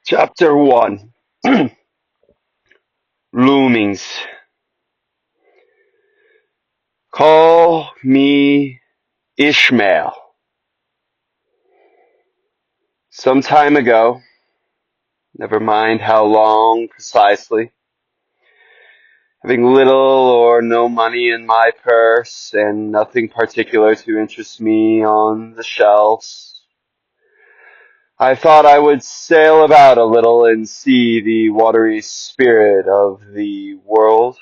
Chapter 1. Loomings. Call me Ishmael. Some time ago, never mind how long precisely, having little or no money in my purse and nothing particular to interest me on the shelves, I thought I would sail about a little and see the watery spirit of the world.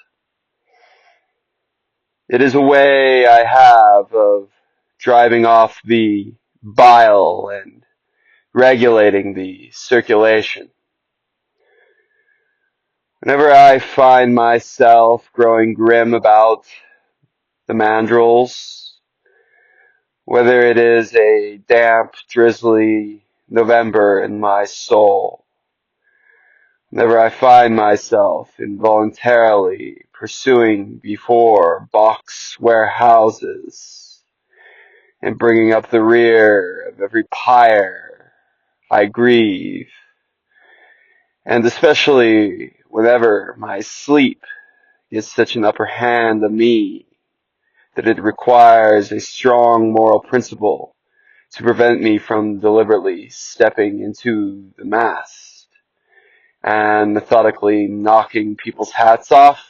It is a way I have of driving off the bile and regulating the circulation. Whenever I find myself growing grim about the mandrels, whether it is a damp, drizzly November in my soul, whenever I find myself involuntarily pursuing before box warehouses and bringing up the rear of every pyre, I grieve, and especially whenever my sleep gets such an upper hand of me that it requires a strong moral principle to prevent me from deliberately stepping into the mast and methodically knocking people's hats off,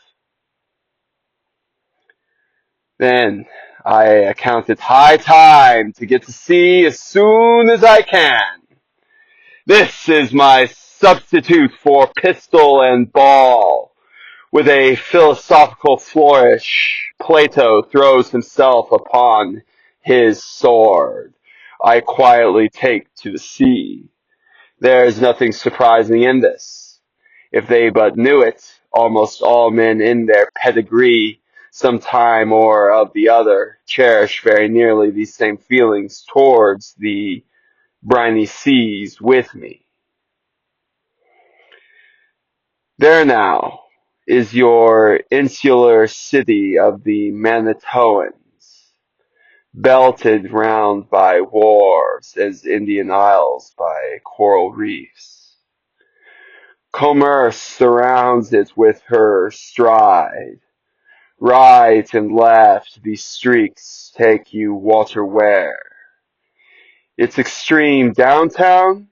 then I account it high time to get to sea as soon as I can. This is my substitute for pistol and ball. With a philosophical flourish, Plato throws himself upon his sword. I quietly take to the sea. There is nothing surprising in this. If they but knew it, almost all men in their pedigree, some time or of the other, cherish very nearly these same feelings towards the briny seas with me. There now is your insular city of the Manitoans, belted round by wharves as Indian Isles by coral reefs. Commerce surrounds it with her stride. Right and left the streaks take you Walter Ware. Its extreme downtown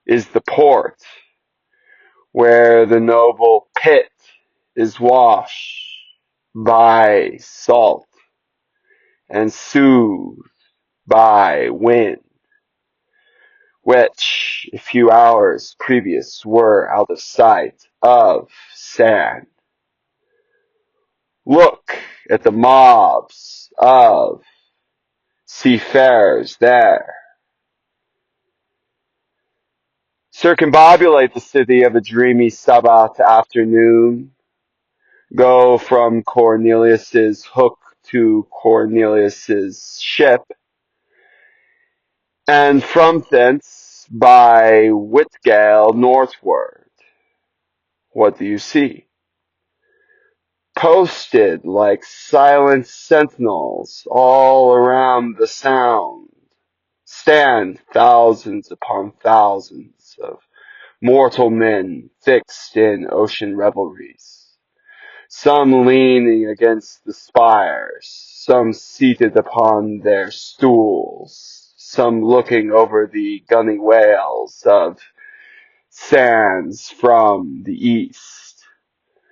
is the port, where the noble Pitt is washed by salt and soothed by wind, which a few hours previous were out of sight of sand. Look at the mobs of seafarers there. Circumambulate the city of a dreamy Sabbath afternoon. Go from Cornelius's hook to Cornelius's ship, and from thence by Whitgale northward. What do you see? Posted like silent sentinels all around the sound stand thousands upon thousands of mortal men fixed in ocean revelries. Some leaning against the spires, some seated upon their stools, some looking over the gunny whales of sands from the east,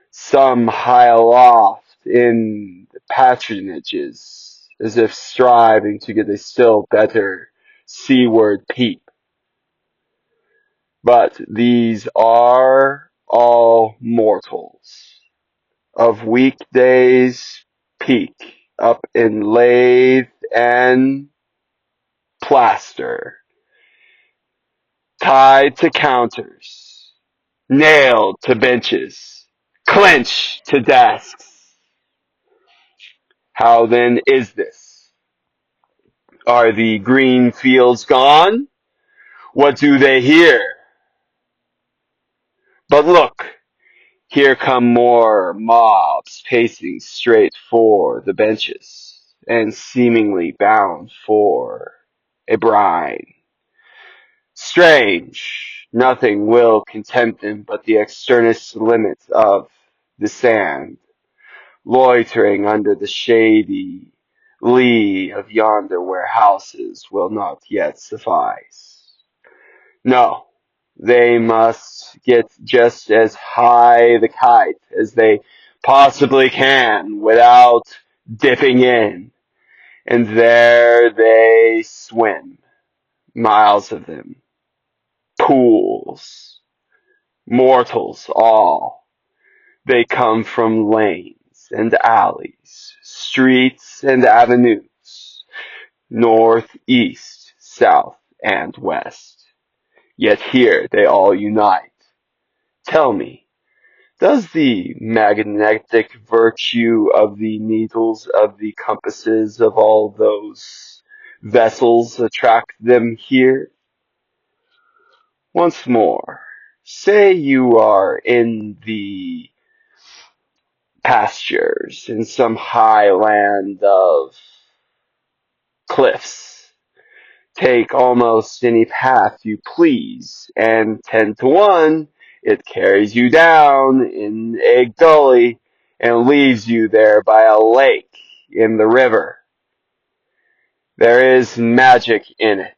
some high aloft in the patronages, as if striving to get a still better seaward peep. But these are all mortals of weekdays peak up in lathe and plaster, tied to counters, nailed to benches, clenched to desks. How then is this? Are the green fields gone? What do they hear? But look, here come more mobs pacing straight for the benches, and seemingly bound for a brine. Strange, Nothing will content them but the externus limit of the sand, loitering under the shady lee of yonder warehouses will not yet suffice. No, they must get just as high the kite as they possibly can without dipping in, and there they swim, miles of them, pools, mortals all. They come from lanes and alleys, streets and avenues, north, east, south, and west. Yet here they all unite. Tell me, does the magnetic virtue of the needles of the compasses of all those vessels attract them here? Once more, say you are in the pastures in some high land of cliffs. Take almost any path you please, and 10 to 1, it carries you down in a gully and leaves you there by a lake in the river. There is magic in it.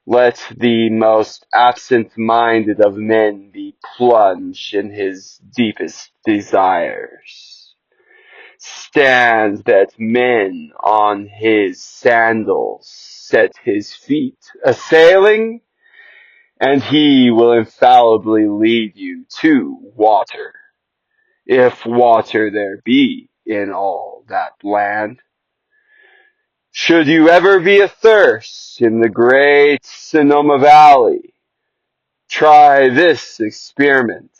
Let the most absent-minded of men be plunged in his deepest desires. Stand that men on his sandals set his feet a-sailing, and he will infallibly lead you to water, if water there be in all that land. Should you ever be athirst in the great Sonoma Valley, try this experiment.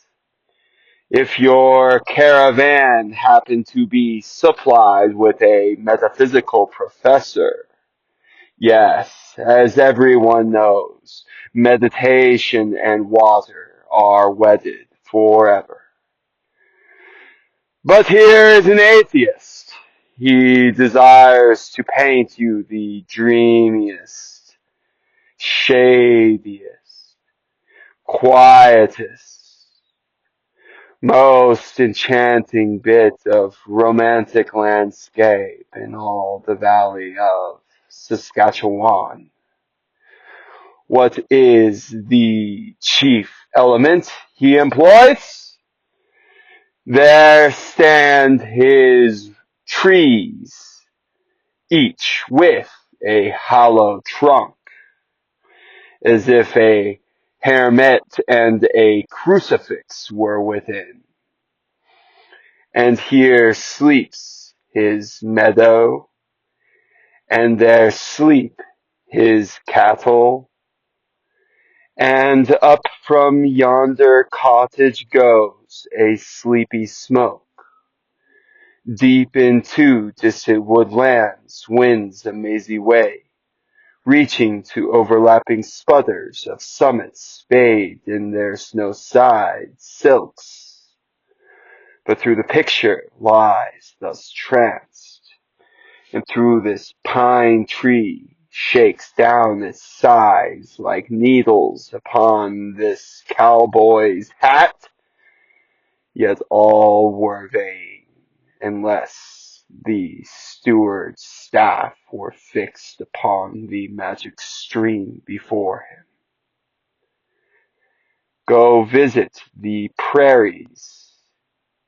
If your caravan happen to be supplied with a metaphysical professor, yes, as everyone knows, meditation and water are wedded forever. But here is an atheist. He desires to paint you the dreamiest, shadiest, quietest, most enchanting bit of romantic landscape in all the valley of Saskatchewan. What is the chief element he employs? There stand his trees, each with a hollow trunk, as if a hermit and a crucifix were within. And here sleeps his meadow, and there sleep his cattle, and up from yonder cottage goes a sleepy smoke. Deep into distant woodlands winds a mazy way, reaching to overlapping sputters of summits bathed in their snow-side silks. But through the picture lies thus tranced, and through this pine tree shakes down its sighs like needles upon this cowboy's hat, yet all were vain, unless the steward's staff were fixed upon the magic stream before him. Go visit the prairies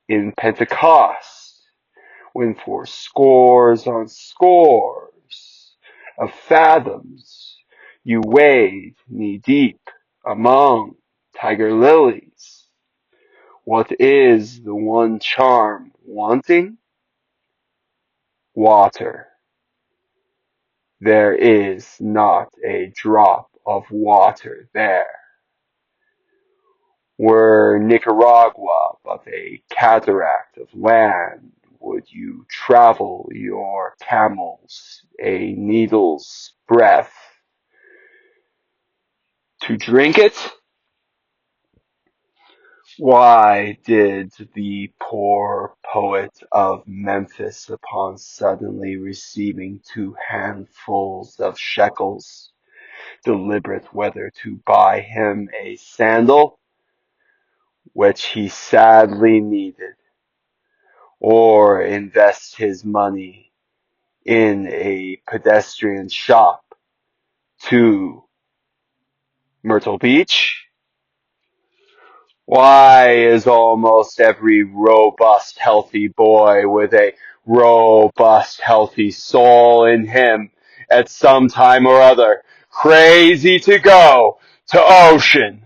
in Pentecost, when for scores on scores of fathoms you wade knee-deep among tiger lilies. What is the one charm wanting? Water. There is not a drop of water there. Were Nicaragua but a cataract of land, would you travel your camels a needle's breadth to drink it? Why did the poor poet of Memphis, upon suddenly receiving 2 handfuls of shekels, deliberate whether to buy him a sandal, which he sadly needed, or invest his money in a pedestrian shop to Myrtle Beach. Why is almost every robust, healthy boy with a robust, healthy soul in him at some time or other crazy to go to ocean?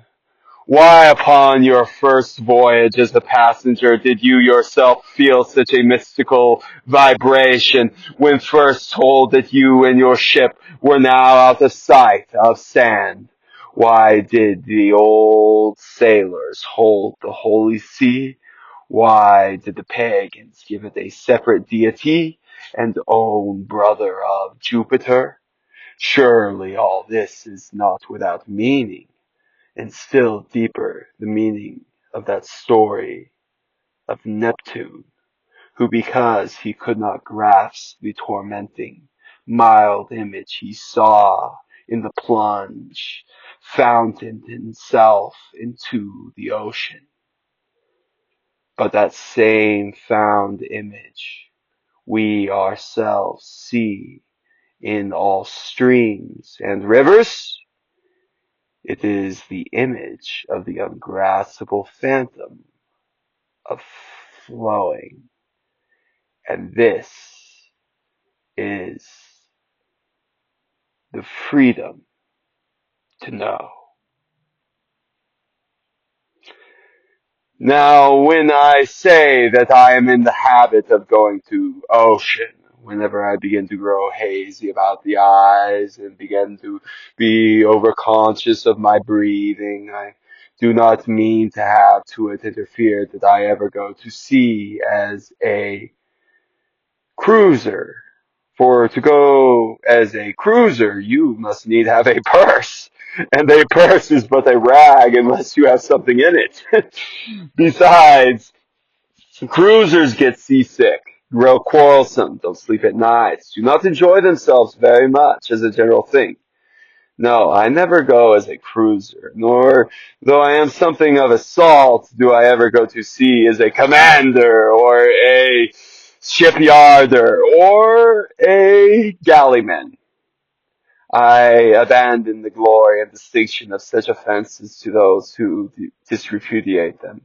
Why upon your first voyage as a passenger did you yourself feel such a mystical vibration when first told that you and your ship were now out of sight of sand? Why did the old sailors hold the holy sea? Why did the pagans give it a separate deity and own brother of Jupiter? Surely all this is not without meaning. And still deeper, the meaning of that story of Neptune, who, because he could not grasp the tormenting, mild image he saw in the plunge, fountained himself into the ocean. But that same found image we ourselves see in all streams and rivers. It is the image of the ungraspable phantom of flowing. And this is the freedom to know. Now, when I say that I am in the habit of going to ocean, whenever I begin to grow hazy about the eyes and begin to be overconscious of my breathing, I do not mean to have to it interfere that I ever go to sea as a cruiser. For to go as a cruiser, you must need have a purse. And a purse is but a rag unless you have something in it. Besides, cruisers get seasick, grow quarrelsome, don't sleep at nights, do not enjoy themselves very much as a general thing. No, I never go as a cruiser, nor, though I am something of a salt, do I ever go to sea as a commander, or a shipyarder, or a galleyman. I abandon the glory and distinction of such offenses to those who disrepudiate them.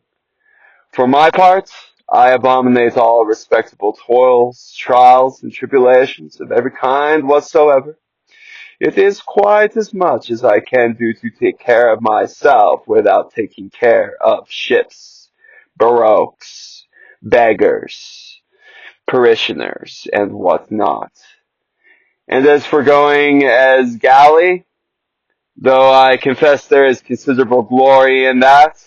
For my part, I abominate all respectable toils, trials, and tribulations of every kind whatsoever. It is quite as much as I can do to take care of myself without taking care of ships, baroques, beggars, parishioners, and what not. And as for going as galley, though I confess there is considerable glory in that,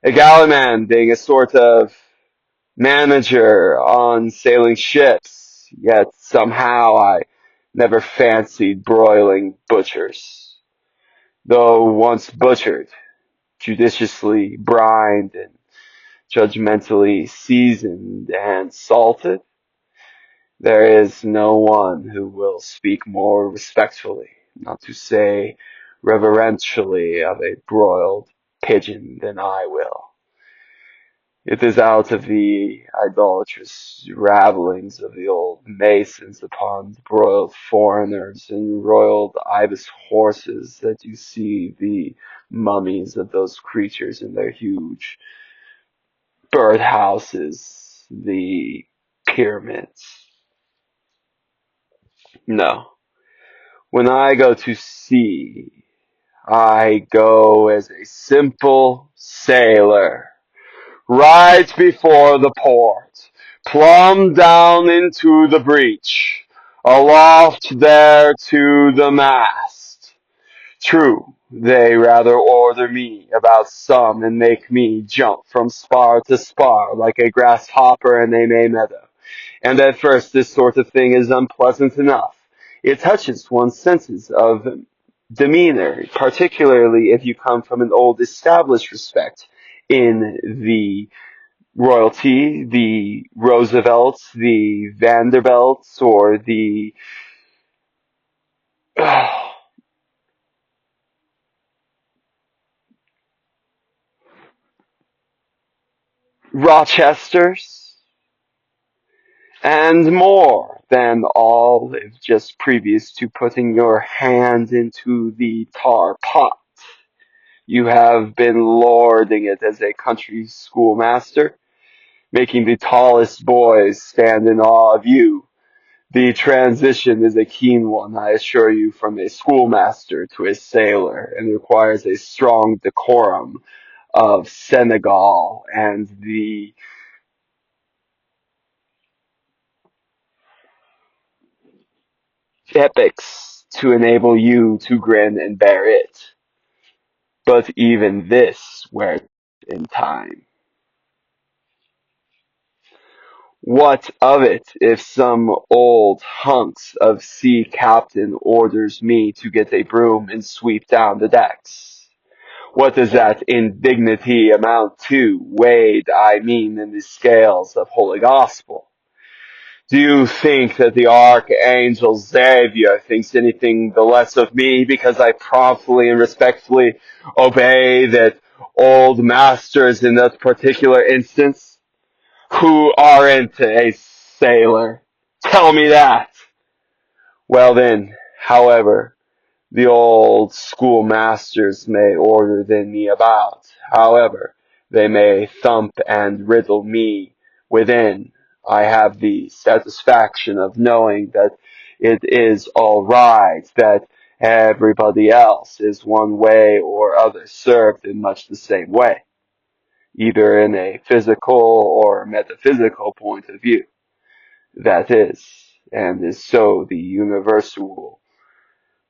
a galleyman being a sort of manager on sailing ships, yet somehow I never fancied broiling butchers. Though once butchered, judiciously brined and judgmentally seasoned and salted, there is no one who will speak more respectfully, not to say reverentially, of a broiled pigeon than I will. It is out of the idolatrous rabblings of the old masons upon broiled foreigners and roiled ibis horses that you see the mummies of those creatures in their huge birdhouses, the pyramids. No. When I go to sea, I go as a simple sailor, right before the port, plumb down into the breach, aloft there to the mast. True, they rather order me about some and make me jump from spar to spar like a grasshopper in a May meadow. And at first this sort of thing is unpleasant enough. It touches one's senses of demeanor, particularly if you come from an old established respect in the royalty, the Roosevelts, the Vanderbilts, or the Rochesters, and more than all if just previous to putting your hand into the tar pot. You have been lording it as a country schoolmaster, making the tallest boys stand in awe of you. The transition is a keen one, I assure you, from a schoolmaster to a sailor, and requires a strong decorum of Senegal and the epics to enable you to grin and bear it. But even this wears in time. What of it if some old hunks of sea captain orders me to get a broom and sweep down the decks? What does that indignity amount to, weighed, I mean, in the scales of holy gospel? Do you think that the Archangel Xavier thinks anything the less of me because I promptly and respectfully obey that old masters in that particular instance? Who aren't a sailor? Tell me that. Well then, however, the old schoolmasters may order then me about. However, they may thump and riddle me within. I have the satisfaction of knowing that it is all right, that everybody else is one way or other served in much the same way, either in a physical or metaphysical point of view. That is so the universal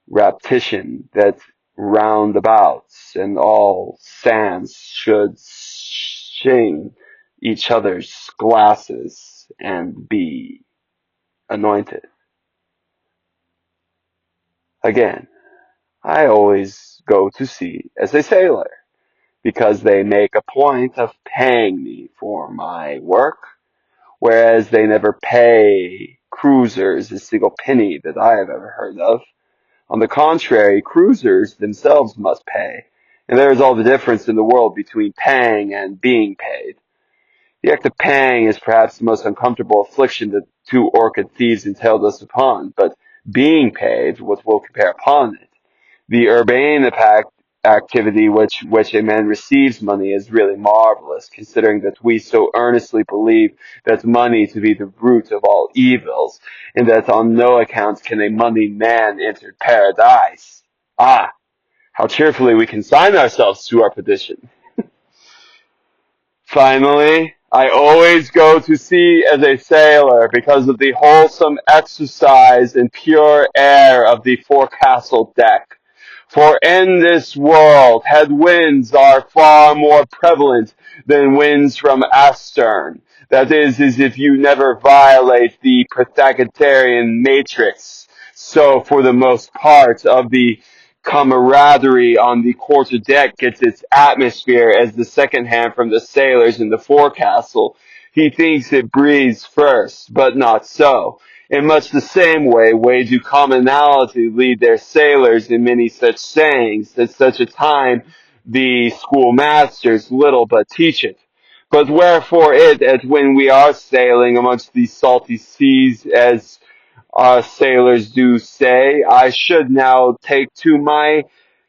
repetition that roundabouts and all sands should shing each other's glasses and be anointed. Again, I always go to sea as a sailor because they make a point of paying me for my work, whereas they never pay cruisers a single penny that I have ever heard of. On the contrary, cruisers themselves must pay, and there is all the difference in the world between paying and being paid. The act of paying is perhaps the most uncomfortable affliction that two orchid thieves entailed us upon, but being paid, what will compare upon it? The urbane activity which a man receives money is really marvelous, considering that we so earnestly believe that money to be the root of all evils, and that on no account can a moneyed man enter paradise. Ah, how cheerfully we consign ourselves to our position. Finally, I always go to sea as a sailor because of the wholesome exercise and pure air of the forecastle deck. For in this world, headwinds are far more prevalent than winds from astern. That is if you never violate the Pythagorean matrix. So, for the most part of the camaraderie on the quarter deck gets its atmosphere as the second hand from the sailors in the forecastle. He thinks it breathes first, but not so. In much the same way do commonality lead their sailors in many such sayings, at such a time the schoolmasters little but teach it. But wherefore it, as when we are sailing amongst these salty seas, as sailors do say, I should now take to my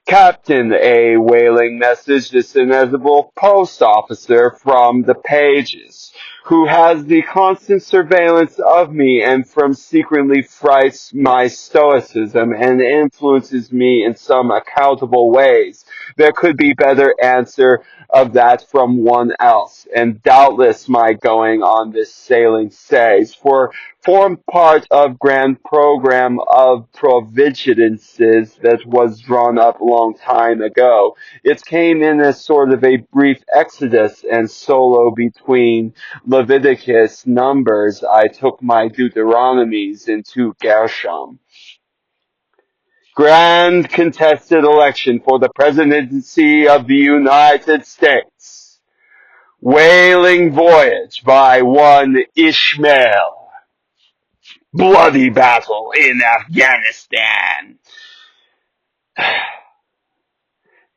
captain a whaling message, this inevitable post officer from the pages, who has the constant surveillance of me and from secretly frights my stoicism and influences me in some accountable ways. There could be better answer of that from one else, and doubtless my going on this sailing says, for formed part of grand program of providences that was drawn up a long time ago. It came in as sort of a brief exodus and solo between Leviticus, Numbers. I took my Deuteronomies into Gershom. Grand contested election for the presidency of the United States. Whaling voyage by one Ishmael. Bloody battle in Afghanistan.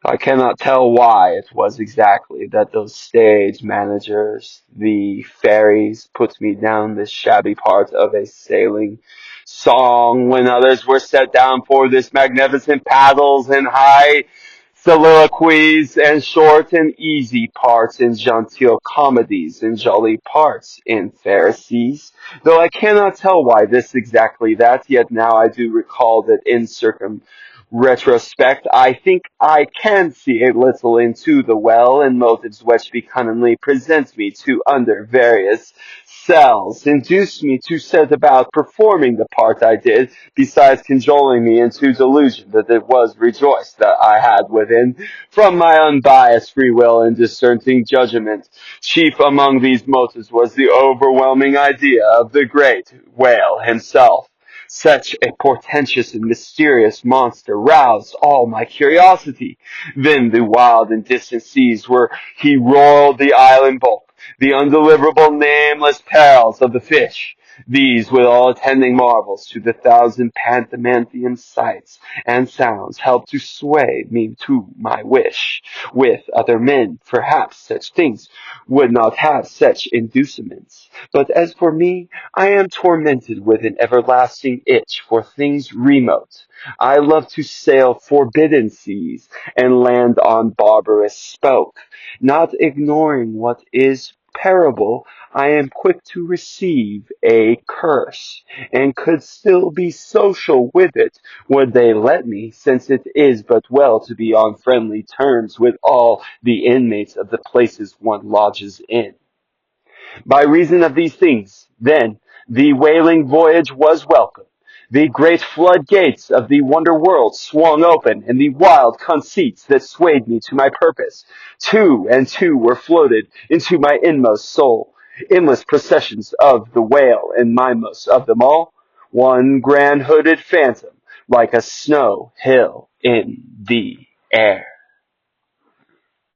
I cannot tell why it was exactly that those stage managers, the fairies, put me down this shabby part of a sailing song when others were set down for this magnificent paddles and high soliloquies and short and easy parts in genteel comedies and jolly parts in Pharisees. Though I cannot tell why this exactly that, yet now I do recall that in retrospect, I think I can see a little into the well and motives which be cunningly present me to under various cells, induced me to set about performing the part I did, besides cajoling me into delusion that it was rejoiced that I had within, from my unbiased free will and discerning judgment. Chief among these motives was the overwhelming idea of the great whale himself. Such a portentous and mysterious monster roused all my curiosity. Then the wild and distant seas where he roiled the island bulk, the undeliverable nameless perils of the fish. These, with all attending marvels to the thousand pantomanthium sights and sounds, helped to sway me to my wish. With other men, perhaps such things would not have such inducements. But as for me, I am tormented with an everlasting itch for things remote. I love to sail forbidden seas and land on barbarous spoke. Not ignoring what is parable, I am quick to receive a curse, and could still be social with it, would they let me, since it is but well to be on friendly terms with all the inmates of the places one lodges in. By reason of these things, then, the whaling voyage was welcome. The great floodgates of the wonder world swung open, and the wild conceits that swayed me to my purpose, two and two were floated into my inmost soul. Endless processions of the whale, and my most of them all, one grand hooded phantom, like a snow hill in the air.